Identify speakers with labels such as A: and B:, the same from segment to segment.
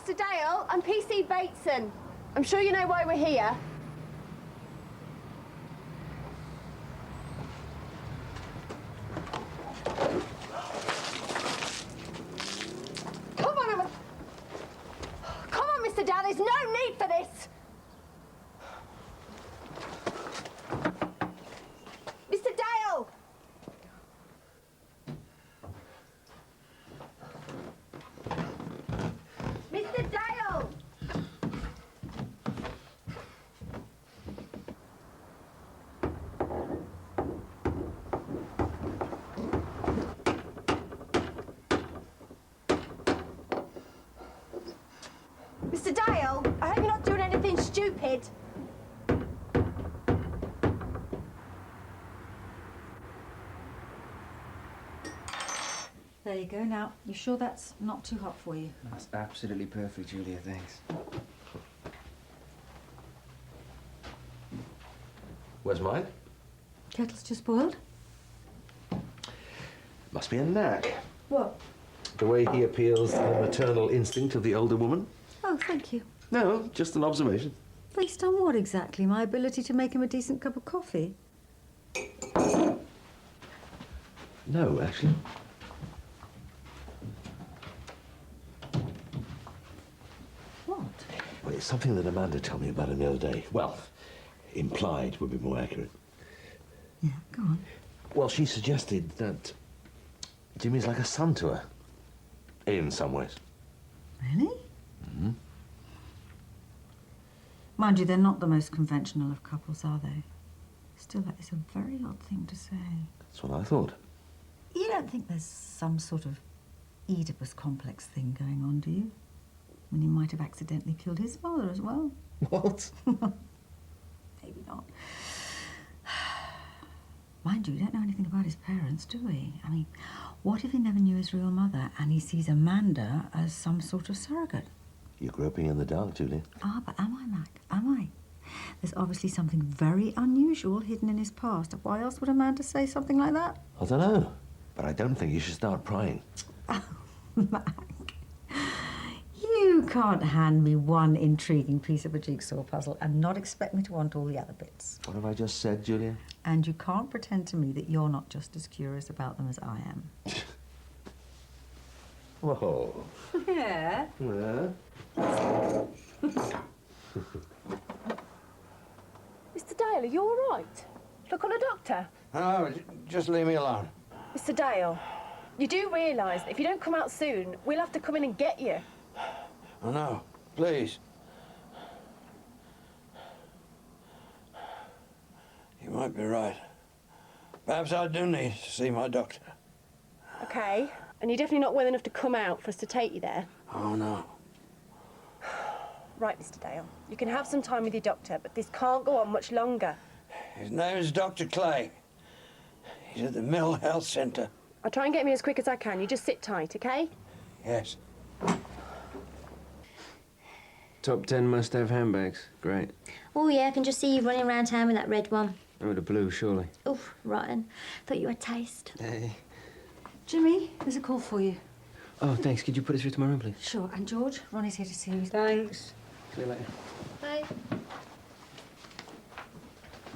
A: Mr. Dale, I'm PC Bateson. I'm sure you know why we're here. Come on, Emma. Come on, Mr. Dale, there's no need for this. Mr. Dale! Mr. Dale! Mr. Dale, I hope you're not doing anything stupid.
B: There you go. Now, you sure that's not too hot for you?
C: That's absolutely perfect, Julia, thanks.
D: Where's mine?
B: Kettle's just boiled.
D: Must be a knack.
B: What?
D: The way he appeals to the maternal instinct of the older woman.
B: Oh, thank you.
D: No, just an observation.
B: Based on what exactly? My ability to make him a decent cup of coffee?
D: No, actually.
B: What?
D: Well, it's something that Amanda told me about him the other day. Well, implied would be more accurate.
B: Yeah, go on.
D: Well, she suggested that Jimmy's like a son to her. In some ways.
B: Really?
D: Mm-hmm.
B: Mind you, they're not the most conventional of couples, are they? Still, that is a very odd thing to say.
D: That's what I thought.
B: You don't think there's some sort of Oedipus complex thing going on, do you? I mean, he might have accidentally killed his father as well.
D: What?
B: Maybe not. Mind you, we don't know anything about his parents, do we? I mean, what if he never knew his real mother and he sees Amanda as some sort of surrogate?
D: You're groping in the dark, Julia.
B: Ah, but am I, Mac? Am I? There's obviously something very unusual hidden in his past. Why else would Amanda say something like that?
D: I don't know. But I don't think you should start prying.
B: Oh, Mac. You can't hand me one intriguing piece of a jigsaw puzzle and not expect me to want all the other bits.
D: What have I just said, Julia?
B: And you can't pretend to me that you're not just as curious about them as I am.
D: Whoa.
B: Yeah.
D: Yeah.
A: Mr. Dale, are you all right? Look on a doctor.
E: No, just leave me alone.
A: Mr. Dale, you do realise that if you don't come out soon, we'll have to come in and get you.
E: I know. Please. You might be right. Perhaps I do need to see my doctor.
A: OK. And you're definitely not well enough to come out for us to take you there?
E: Oh, no.
A: Right, Mr. Dale. You can have some time with your doctor, but this can't go on much longer.
E: His name is Dr. Clay. He's at the Mill Health Centre.
A: I'll try and get me as quick as I can. You just sit tight, OK?
E: Yes.
C: Top 10 must-have handbags. Great.
F: Oh, yeah, I can just see you running around town with that red one.
C: Oh, the blue, surely.
F: Oof, rotten. Thought you had taste.
C: Hey.
B: Jimmy, there's a call for you.
C: Oh, thanks. Could you put us through to my room, please?
B: Sure. And George, Ronnie's here to see you.
C: Thanks. See you later.
F: Bye.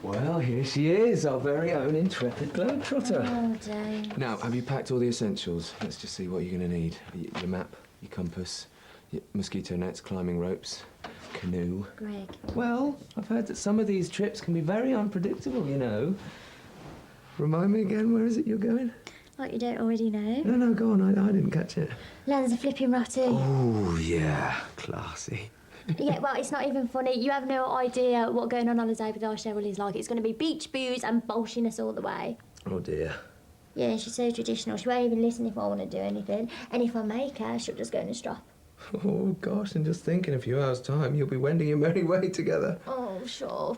C: Well, here she is, our very own intrepid globetrotter.
F: Oh, Dave.
C: Now, have you packed all the essentials? Let's just see what you're going to need. Your map, your compass, your mosquito nets, climbing ropes, canoe.
F: Greg.
C: Well, I've heard that some of these trips can be very unpredictable, you know. Remind me again, where is it you're going?
F: Like you don't already know.
C: No, go on, I didn't catch it.
F: Lanzarote.
C: Oh, yeah, classy.
F: Yeah, well, it's not even funny. You have no idea what going on holiday with our Cheryl is like. It's going to be beach booze and bolshiness all the way.
C: Oh, dear.
F: Yeah, she's so traditional. She won't even listen if I want to do anything. And if I make her, she'll just go in a strop.
C: Oh, gosh, and just think in a few hours' time, you'll be wending your merry way together.
F: Oh, sure.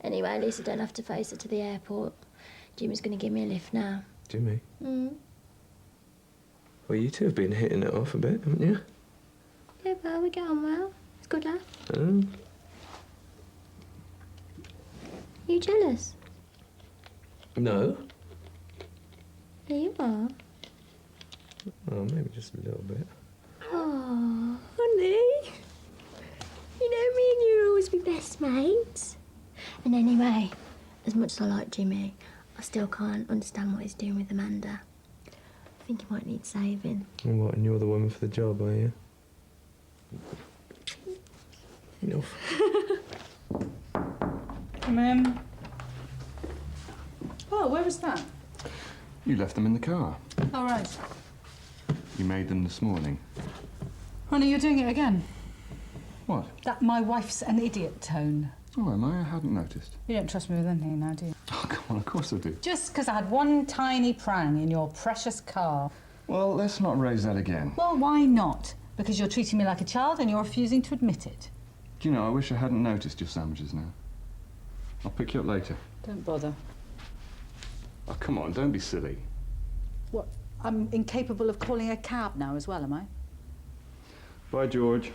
F: Anyway, at least I don't have to face her to the airport. Jimmy's going to give me a lift now.
C: Jimmy?
F: Mm.
C: Well, you two have been hitting it off a bit, haven't you?
F: Yeah, well, we get on well. It's good laugh. You jealous?
C: No.
F: Yeah, you are.
C: Oh, maybe just a little bit.
F: Oh, funny. You know, me and you will always be best mates. And anyway, as much as I like Jimmy, I still can't understand what he's doing with Amanda. I think he might need saving.
C: And what, and you're the woman for the job, are you? Enough.
G: Come in. Oh, where was that?
H: You left them in the car.
G: Oh, right.
H: You made them this morning.
G: Honey, you're doing it again.
H: What?
G: That my wife's an idiot tone.
H: Oh, am I? I hadn't noticed.
G: You don't trust me with anything now, do you?
H: Oh, come on, of course I do.
G: Just because I had one tiny prang in your precious car.
H: Well, let's not raise that again.
G: Well, why not? Because you're treating me like a child and you're refusing to admit it.
H: Do you know, I wish I hadn't noticed your sandwiches now. I'll pick you up later.
G: Don't bother.
H: Oh, come on, don't be silly.
G: What? I'm incapable of calling a cab now as well, am I?
H: Bye, George.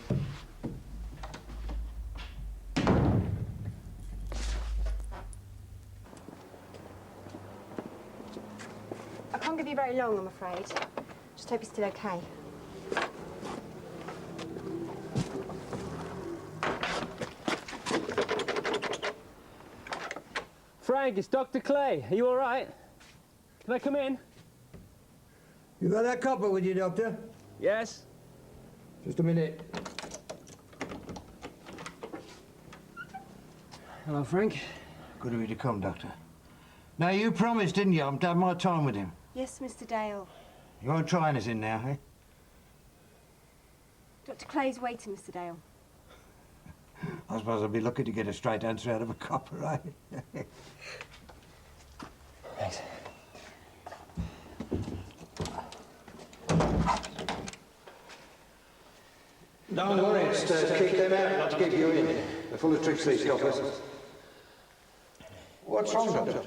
A: I can't give you very long, I'm afraid. Just hope you're still okay.
I: Frank, it's Dr. Clay. Are you all right? Can I come in?
E: You got that copper with you, Doctor?
I: Yes.
E: Just a minute.
I: Hello, Frank.
E: Good of you to come, Doctor. Now, you promised, didn't you, I'm to have my time with him?
A: Yes, Mr. Dale.
E: You won't try anything now, eh?
A: Dr. Clay's waiting, Mr. Dale.
E: I suppose I'll be lucky to get a straight answer out of a copper, eh?
I: Thanks.
E: Don't worry, it's to keep them out, not to keep you in. They're full of tricks, these coppers. What's wrong, Doctor?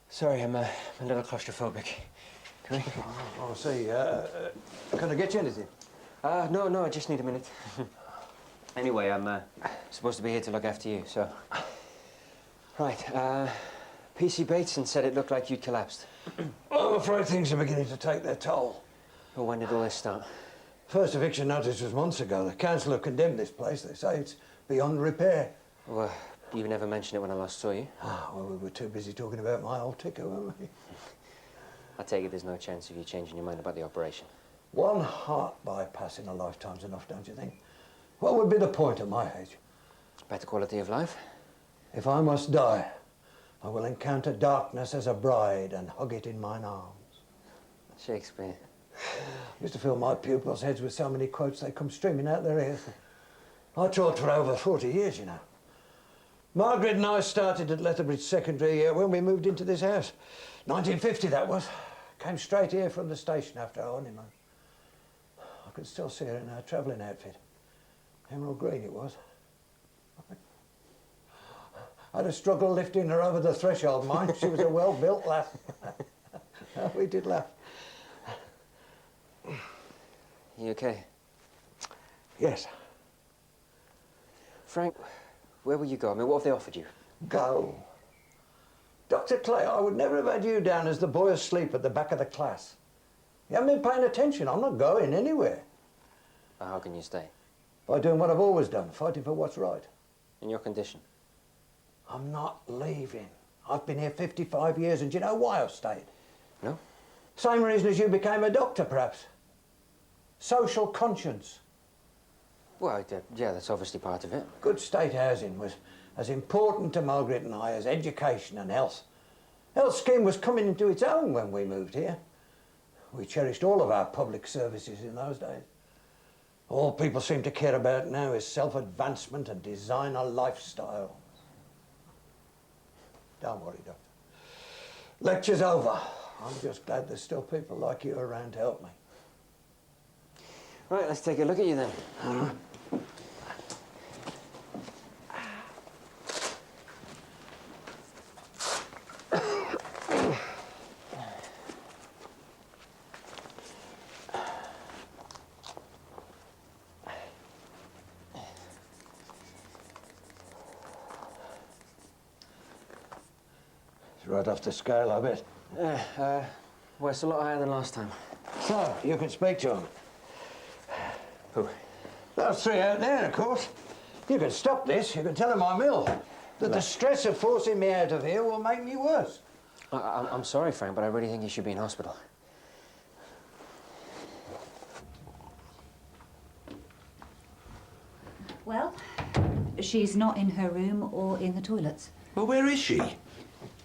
I: Sorry, I'm a little claustrophobic. Can we?
E: Oh, I see. Can I get you anything?
I: No, I just need a minute. Anyway, I'm supposed to be here to look after you, so... Right, PC Bateson said it looked like you'd collapsed.
E: I'm afraid things are beginning to take their toll.
I: Well, when did all this start?
E: First eviction notice was months ago. The council have condemned this place. They say it's beyond repair.
I: Well, you never mentioned it when I last saw you.
E: Well, we were too busy talking about my old ticker, weren't we?
I: I take it there's no chance of you changing your mind about the operation.
E: One heart bypass in a lifetime's enough, don't you think? What would be the point at my age?
I: Better quality of life?
E: If I must die, I will encounter darkness as a bride and hug it in mine arms.
I: Shakespeare.
E: I used to fill my pupils' heads with so many quotes they come streaming out their ears. I taught for over 40 years, you know. Margaret and I started at Lethbridge Secondary when we moved into this house. 1950, that was. Came straight here from the station after our honeymoon. I can still see her in her travelling outfit. Emerald green it was. I had a struggle lifting her over the threshold, mind. She was a well-built lass. We did laugh.
I: You okay?
E: Yes.
I: Frank, where will you go? I mean, what have they offered you?
E: Go. Dr. Clay, I would never have had you down as the boy asleep at the back of the class. You haven't been paying attention. I'm not going anywhere.
I: Well, how can you stay?
E: By doing what I've always done, fighting for what's right.
I: In your condition?
E: I'm not leaving. I've been here 55 years, and do you know why I've stayed?
I: No?
E: Same reason as you became a doctor, perhaps. Social conscience.
I: Well, yeah, that's obviously part of it.
E: Good state housing was as important to Margaret and I as education and health. Health scheme was coming into its own when we moved here. We cherished all of our public services in those days. All people seem to care about now is self-advancement and designer lifestyle. Don't worry, Doctor. Lecture's over. I'm just glad there's still people like you around to help me.
I: Right, let's take a look at you then.
E: It's right off the scale, I bet.
I: Yeah, well, it's a lot higher than last time.
E: So, you can speak to him.
I: Who?
E: Those three out there, of course. You can stop this. You can tell them I'm ill. That the stress of forcing me out of here will make me worse.
I: I'm sorry, Frank, but I really think you should be in hospital.
B: Well, she's not in her room or in the toilets.
D: Well, where is she?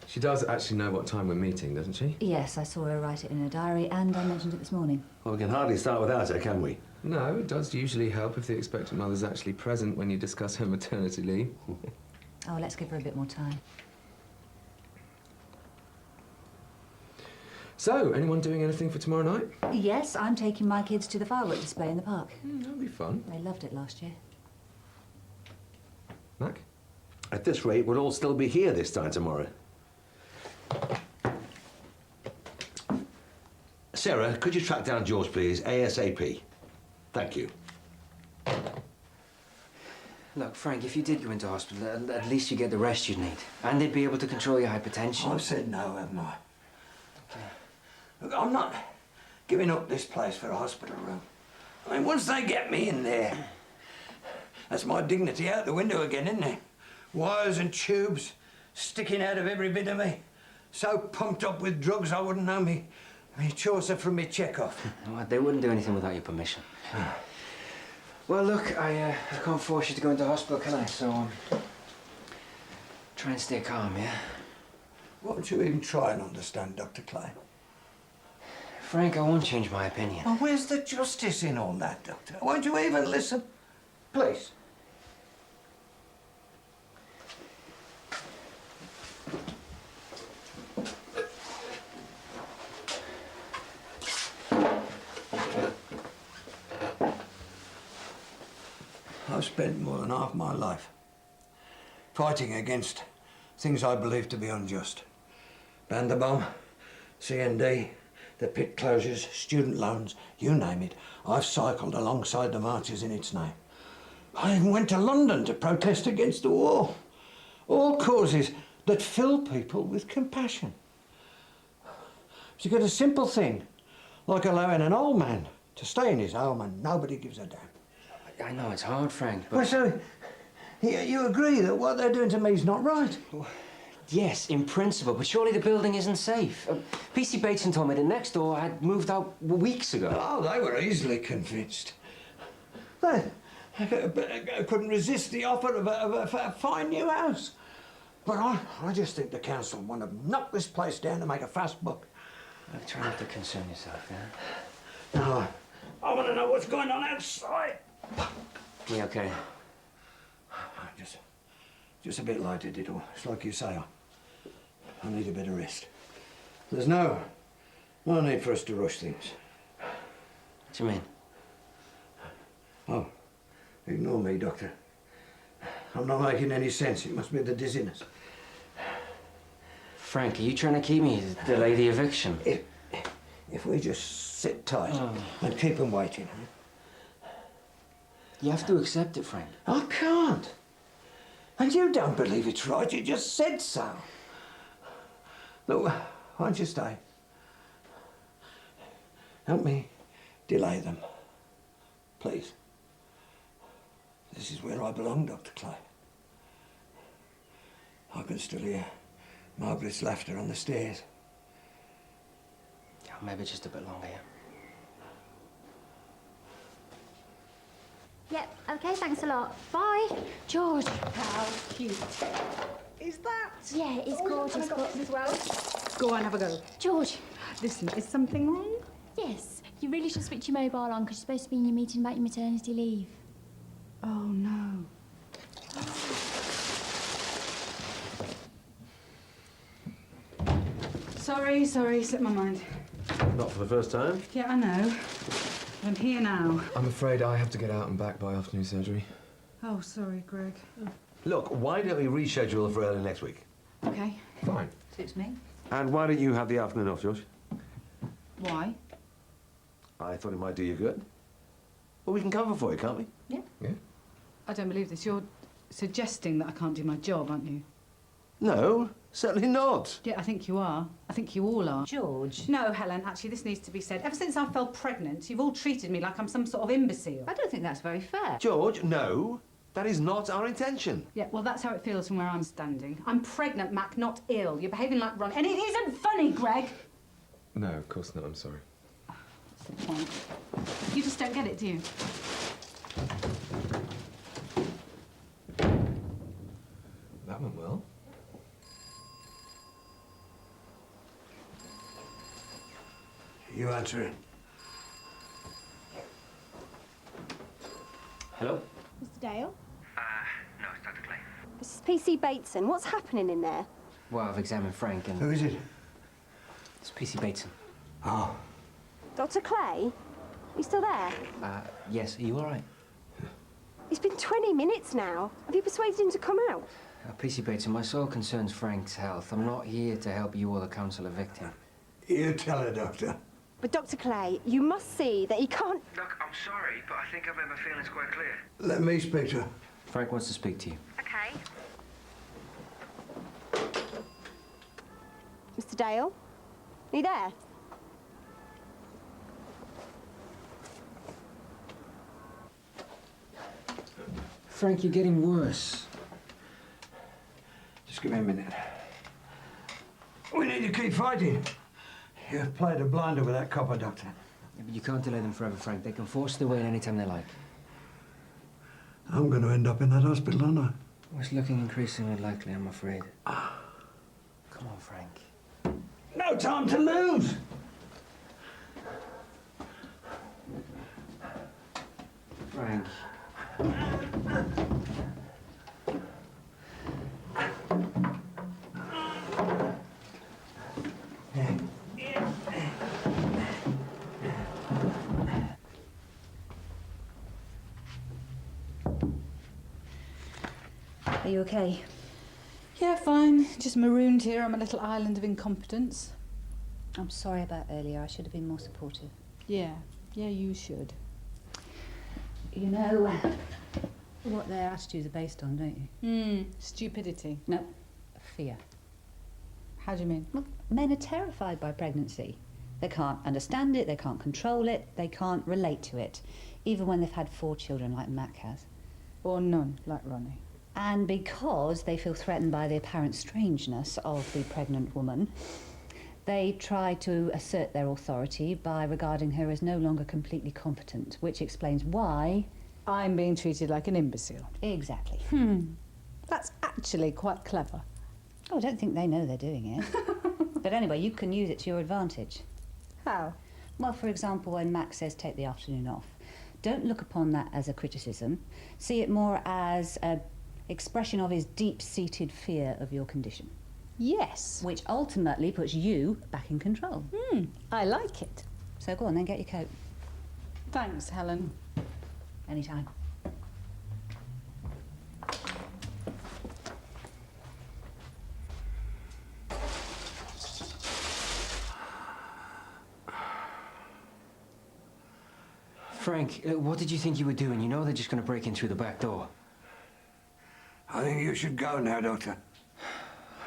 C: She does actually know what time we're meeting, doesn't she?
B: Yes, I saw her write it in her diary, and I mentioned it this morning.
D: Well, we can hardly start without her, can we?
C: No, it does usually help if the expectant mother's actually present when you discuss her maternity leave.
B: Oh, let's give her a bit more time.
C: So, anyone doing anything for tomorrow night?
B: Yes, I'm taking my kids to the firework display in the park.
C: That'll be fun.
B: They loved it last year.
C: Mac?
D: At this rate, we'll all still be here this time tomorrow. Sarah, could you track down George, please? ASAP. Thank you.
I: Look, Frank, if you did go into hospital, at least you get the rest you'd need. And they'd be able to control your hypertension.
E: I've said no, haven't I? Okay. Look, I'm not giving up this place for a hospital room. I mean, once they get me in there, that's my dignity out the window again, isn't it? Wires and tubes sticking out of every bit of me. So pumped up with drugs I wouldn't know me Chaucer from me Chekhov.
I: Well, they wouldn't do anything without your permission. Well, look, I can't force you to go into hospital, can I? So, try and stay calm, yeah?
E: Won't you even try and understand, Dr. Clay?
I: Frank, I won't change my opinion.
E: Well, where's the justice in all that, Doctor? Won't you even listen? Please. I've spent more than half my life fighting against things I believe to be unjust. Vanderbom, CND, the pit closures, student loans, you name it. I've cycled alongside the marches in its name. I even went to London to protest against the war. All causes that fill people with compassion. But you get a simple thing, like allowing an old man to stay in his home and nobody gives a damn.
I: I know it's hard, Frank, but...
E: Well, so you agree that what they're doing to me is not right?
I: Yes, in principle, but surely the building isn't safe. PC Bateson told me that next door had moved out weeks ago.
E: Oh, they were easily convinced. They couldn't resist the offer of a fine new house. But I just think the council want to knock this place down to make a fast buck.
I: Try not to concern yourself, yeah?
E: No, I want to know what's going on outside.
I: You okay?
E: Just a bit lighted, all. It's like you say, I need a bit of rest. There's no need for us to rush things.
I: What do you mean?
E: Oh, ignore me, Doctor. I'm not making any sense. It must be the dizziness.
I: Frank, are you trying to keep me to delay the eviction?
E: If we just sit tight and keep them waiting.
I: You have to accept it, Frank.
E: I can't. And you don't believe it's right. You just said so. Look, why don't you stay? Help me delay them. Please. This is where I belong, Dr. Clay. I can still hear Margaret's laughter on the stairs.
I: Yeah, maybe just a bit longer, yeah?
F: Yep, okay, thanks a lot. Bye. George.
G: How cute. Is that?
F: Yeah, it's gorgeous, but...
G: as well? Go on, have a go.
F: George.
G: Listen, is something wrong?
F: Yes, you really should switch your mobile on because you're supposed to be in your meeting about your maternity leave.
G: Oh, no. Sorry, slipped my mind.
D: Not for the first time.
G: Yeah, I know. I'm here now.
C: I'm afraid I have to get out and back by afternoon surgery.
G: Oh, sorry, Greg.
D: Look, why don't we reschedule for early next week?
G: Okay.
C: Fine.
B: Suits me.
D: And why don't you have the afternoon off, George?
G: Why?
D: I thought it might do you good. Well, we can cover for you, can't we?
B: Yeah.
C: Yeah?
G: I don't believe this. You're suggesting that I can't do my job, aren't you?
D: No, Certainly not.
G: Yeah, I think you are. I think you all are.
B: George.
G: No, Helen, actually, this needs to be said. Ever since I fell pregnant, you've all treated me like I'm some sort of imbecile.
B: I don't think that's very fair.
D: George, no. That is not our intention.
G: Yeah, well, that's how it feels from where I'm standing. I'm pregnant, Mac, not ill. You're behaving like Ronnie. And it isn't funny, Greg!
C: No, of course not. I'm sorry.
G: That's the point. You just don't get it, do you?
C: That went well.
E: You answering?
I: Hello?
J: Mr. Dale?
I: No, it's Dr. Clay.
J: This is PC Bateson. What's happening in there?
I: Well, I've examined Frank and...
E: Who is it?
I: It's PC Bateson.
E: Oh,
J: Dr. Clay? You still there?
I: Yes, are you all right?
J: It's been 20 minutes now. Have you persuaded him to come out?
I: PC Bateson, my sole concern's Frank's health. I'm not here to help you or the counsel a victim.
E: you tell her, Doctor.
J: But Dr. Clay, you must see that he can't...
I: Look, I'm sorry, but I think I've made my feelings quite clear.
E: Let me speak to her.
I: Frank wants to speak to you.
J: Okay. Mr. Dale? Are you there?
I: Frank, you're getting worse.
E: Just give me a minute. We need to keep fighting. You've played a blinder with that copper, Doctor.
I: Yeah, but you can't delay them forever, Frank. They can force their way in any time they like.
E: I'm going to end up in that hospital, aren't I?
I: Well, it's looking increasingly likely, I'm afraid. Come on, Frank.
E: No time to lose!
I: Frank.
B: Are you okay?
G: Yeah, fine. Just marooned here on my little island of incompetence.
B: I'm sorry about earlier. I should have been more supportive.
G: Yeah, you should.
B: You know what their attitudes are based on, don't you?
G: Stupidity.
B: No, fear.
G: How do you mean?
B: Well, men are terrified by pregnancy. They can't understand it, they can't control it, they can't relate to it, even when they've had 4 children like Mac has.
G: Or none, like Ronnie.
B: And because they feel threatened by the apparent strangeness of the pregnant woman, they try to assert their authority by regarding her as no longer completely competent, which explains why...
G: I'm being treated like an imbecile.
B: Exactly.
G: That's actually quite clever.
B: Oh, I don't think they know they're doing it. But anyway, you can use it to your advantage.
G: How?
B: Well, for example, when Max says take the afternoon off, don't look upon that as a criticism. See it more as an expression of his deep-seated fear of your condition.
G: Yes.
B: Which ultimately puts you back in control.
G: I like it.
B: So go on then, get your coat.
G: Thanks, Helen.
B: Anytime.
I: Frank, what did you think you were doing? You know they're just going to break in through the back door.
E: I think you should go now, Doctor.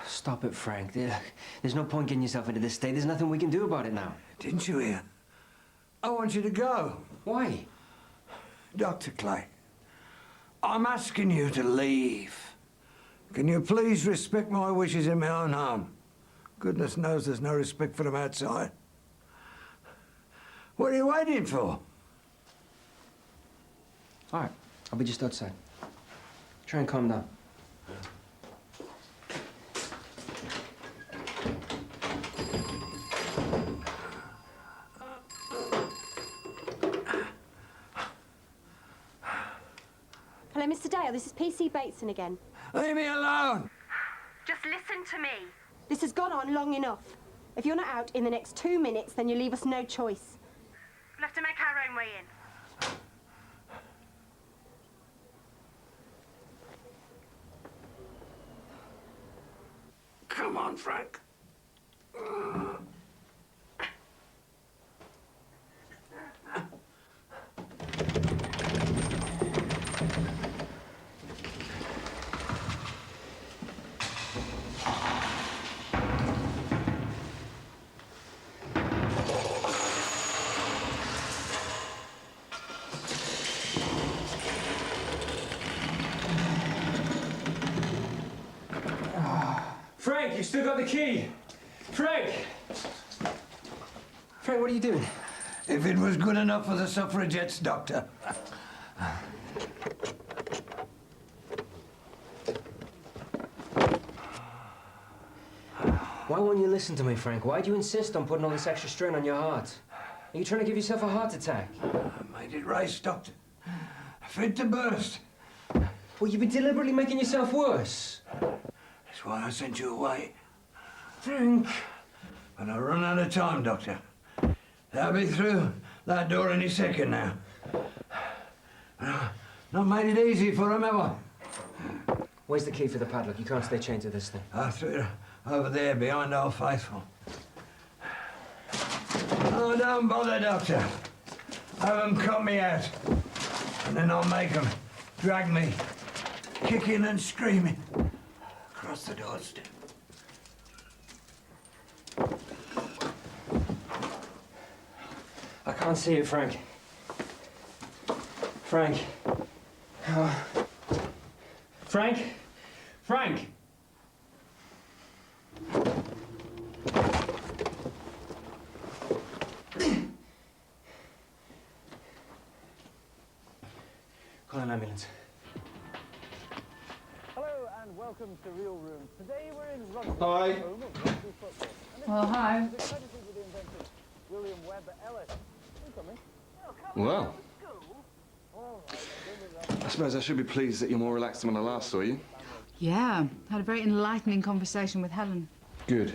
I: Stop it, Frank. There's no point getting yourself into this state. There's nothing we can do about it now.
E: Didn't you hear? I want you to go.
I: Why?
E: Dr. Clay, I'm asking you to leave. Can you please respect my wishes in my own home? Goodness knows there's no respect for them outside. What are you waiting for?
I: All right, I'll be just outside. Try and calm down.
J: Hello, Mr. Dale. This is PC Bateson again.
E: Leave me alone!
J: Just listen to me. This has gone on long enough. If you're not out in the next 2 minutes, then you leave us no choice. We'll have to make our own way in.
E: Come on, Frank.
I: Frank, you still got the key. Frank! Frank, what are you doing?
E: If it was good enough for the suffragettes, Doctor.
I: Why won't you listen to me, Frank? Why do you insist on putting all this extra strain on your heart? Are you trying to give yourself a heart attack?
E: I made it race, Doctor. Fit to burst.
I: Well, you've been deliberately making yourself worse.
E: That's why I sent you away.
I: Frank.
E: But I run out of time, Doctor. They'll be through that door any second now. Not made it easy for them, have I?
I: Where's the key for the padlock? You can't stay chained to this thing.
E: I threw it over there behind Old Faithful. Oh, don't bother, Doctor. Have them cut me out. And then I'll make them drag me, kicking and screaming, across the doorstep.
I: I can't see it, Frank. Frank. Oh. Frank? Frank! Call an ambulance.
K: Hello and welcome to Real Room. Today we're in Rugby.
H: Hi.
K: Home of rugby football.
G: Oh, hi.
K: And it's accredited with the inventor William Webber Ellis. Incoming.
H: Well, I suppose I should be pleased that you're more relaxed than when I last saw you.
G: Yeah, had a very enlightening conversation with Helen.
H: Good.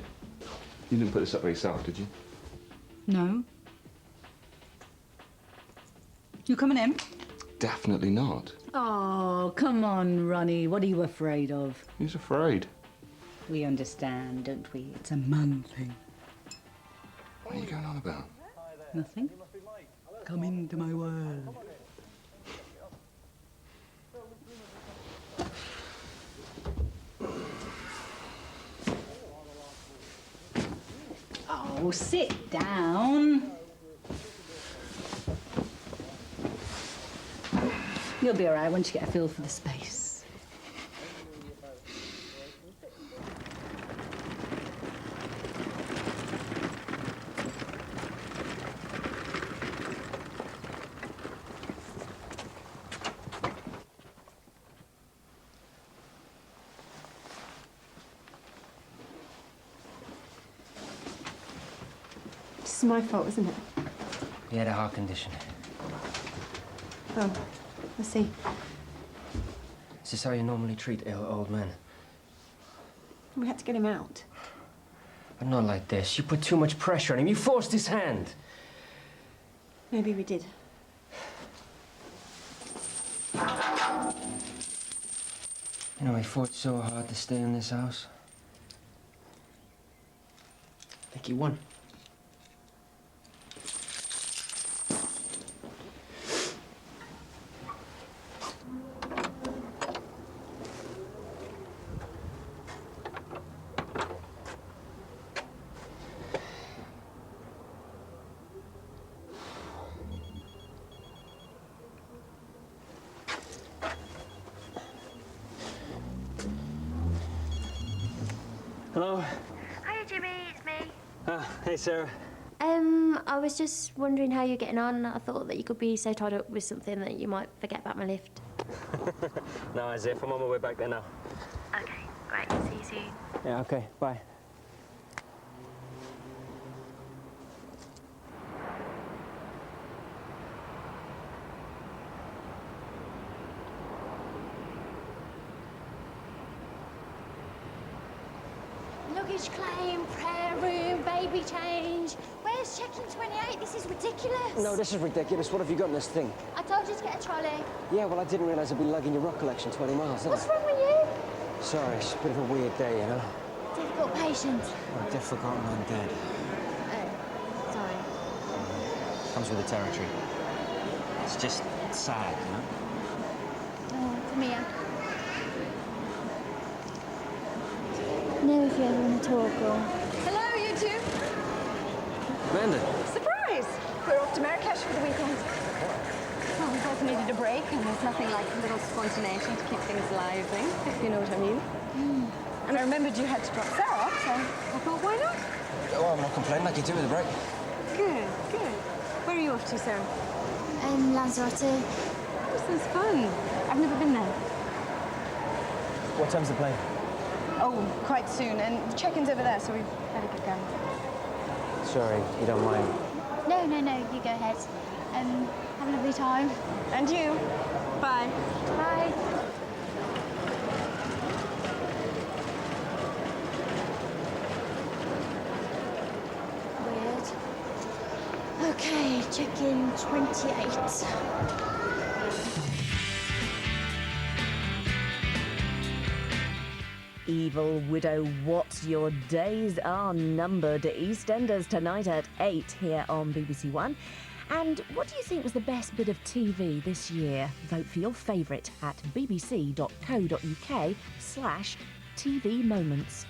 H: You didn't put this up by yourself, did you?
G: No. You coming in?
H: Definitely not.
B: Oh, come on, Ronnie. What are you afraid of?
H: Who's afraid?
B: We understand, don't we? It's a man thing.
H: What are you going on about?
B: Nothing. Come into my world. Oh, sit down. You'll be all right once you get a feel for the space.
J: It's my fault, isn't it?
I: He had a heart condition.
J: Oh, I see.
I: Is this how you normally treat ill old men?
J: We had to get him out.
I: But not like this. You put too much pressure on him. You forced his hand.
J: Maybe we did.
I: You know, he fought so hard to stay in this house. I think he won.
K: Hello.
F: Hiya, Jimmy, it's me.
K: Hey, Sarah.
F: I was just wondering how you're getting on. I thought that you could be so tied up with something that you might forget about my lift.
K: No, as if I'm on my way back there now.
F: Okay, great. See you soon.
K: Yeah, okay, bye.
F: Luggage claim, prayer room, baby change. Where's check-in 28? This is ridiculous.
K: No, this is ridiculous. What have you got in this thing?
F: I told you to get a trolley.
K: Yeah, well, I didn't realise I'd be lugging your rock collection 20 miles, did
F: What's
K: I?
F: wrong with you?
K: Sorry, it's a bit of a weird day, you know?
F: Difficult patient.
K: Oh, deaf, forgotten, and dead.
F: Oh, sorry.
K: Comes with the territory. It's just sad, you know?
F: Oh, come here. Know if you ever want to talk or...
J: Hello, you two.
K: Amanda.
J: Surprise! We're off to Marrakesh for the weekend. Well, we both needed a break, and there's nothing like a little spontaneity to keep things lively, if you know what I mean. And I remembered you had to drop Sarah off, So I thought, why not?
I: Oh, I'm not complaining like you do with a break.
J: Good, good. Where are you off to, Sarah?
F: Lanzarote.
J: Oh, sounds fun. I've never been there.
K: What time's the plane?
J: Oh, quite soon. And the check-in's over there, so we better get going.
K: Sorry, you don't mind.
F: No, you go ahead. Have a lovely time.
J: And you. Bye.
F: Bye. Weird. Okay, check-in 28.
L: Evil Widow, what your days are numbered. EastEnders tonight at 8 here on BBC1. And what do you think was the best bit of TV this year? Vote for your favourite at bbc.co.uk/TV Moments.